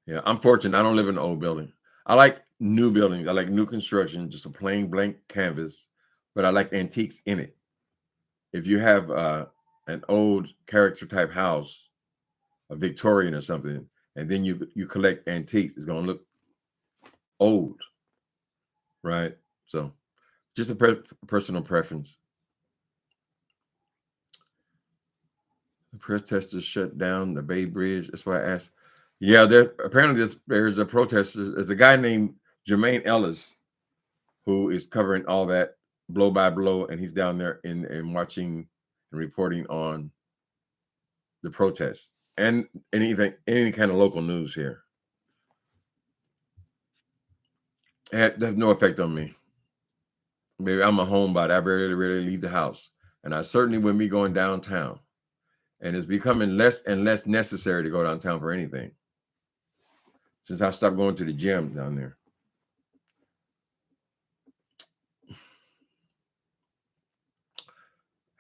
Yeah, I'm fortunate. I don't live in an old building. I like new buildings. I like new construction, just a plain blank canvas, but I like antiques in it. If you have an old character type house, a Victorian or something, and then you collect antiques, it's going to look old, right? So just a personal preference. The protesters shut down the Bay Bridge. That's why I asked. Yeah, apparently there's a protester. There's a guy named Jermaine Ellis who is covering all that blow by blow, and he's down there and watching and reporting on the protests and any kind of local news here. It has no effect on me. Maybe I'm a homebody. I rarely leave the house, and I certainly wouldn't be going downtown. And it's becoming less and less necessary to go downtown for anything since I stopped going to the gym down there.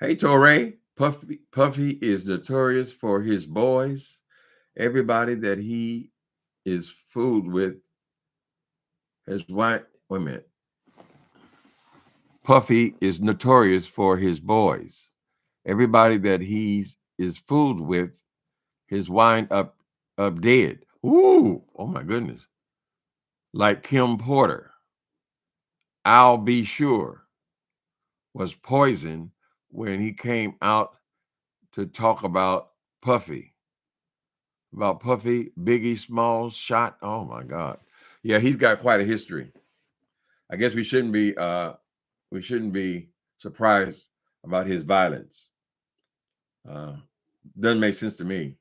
Hey, Torre. Puffy is notorious for his boys. Everybody that he is fooled with has wait a minute. Puffy is notorious for his boys. Everybody that he is fooled with his wind up dead. Ooh, oh my goodness. Like Kim Porter. I'll be sure was poisoned when he came out to talk about Puffy. About Puffy, Biggie Smalls shot. Oh my God. Yeah, he's got quite a history. I guess we shouldn't be surprised about his violence. Doesn't make sense to me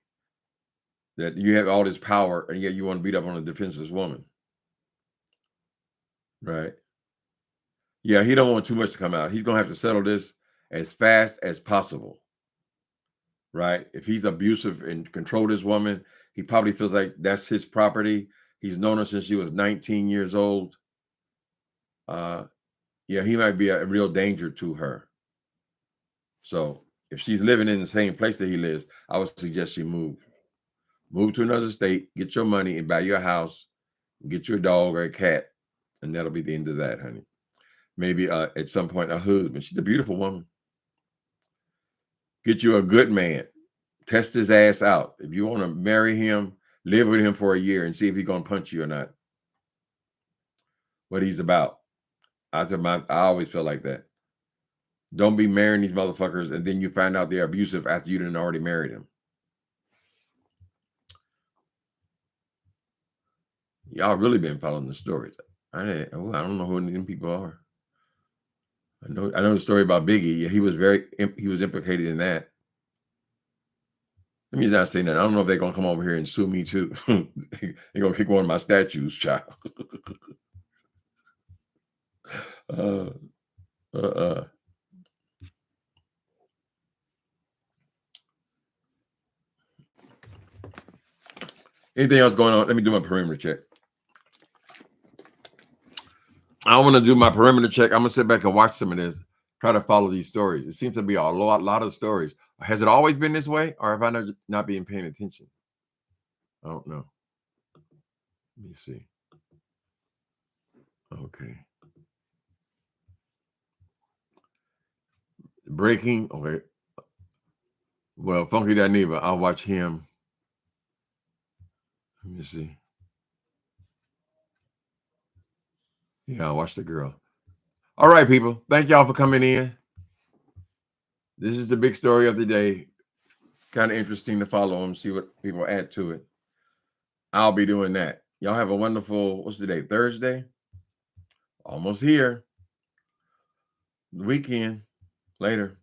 that you have all this power and yet you want to beat up on a defenseless woman. Right. Yeah, he don't want too much to come out. He's going to have to settle this as fast as possible. Right. If he's abusive and control this woman, he probably feels like that's his property. He's known her since she was 19 years old. Yeah, he might be a real danger to her. So if she's living in the same place that he lives, I would suggest she move to another state, get your money and buy you a house, get you a dog or a cat. And that'll be the end of that, honey. Maybe at some point, a husband. She's a beautiful woman. Get you a good man. Test his ass out. If you want to marry him, live with him for a year and see if he's going to punch you or not. What he's about. I always feel like that. Don't be marrying these motherfuckers and then you find out they're abusive after you didn't already married them. Y'all really been following the stories. I don't know who them people are. I know the story about Biggie. Yeah, he was implicated in that. Let me not say that. I don't know if they're gonna come over here and sue me too. They're gonna kick one of my statues, child. uh, uh. Anything else going on? Let me do my perimeter check. I want to do my perimeter check. I'm gonna sit back and watch some of this. Try to follow these stories. It seems to be a lot of stories. Has it always been this way, or have I not been paying attention? I don't know. Let me see. Okay. Breaking. Okay. Well, Funky Dineva, I'll watch him. Let me see. Yeah, I'll watch the girl. All right, people. Thank y'all for coming in. This is the big story of the day. It's kind of interesting to follow them, see what people add to it. I'll be doing that. Y'all have a wonderful, what's the day? Thursday? Almost here. The weekend. Later.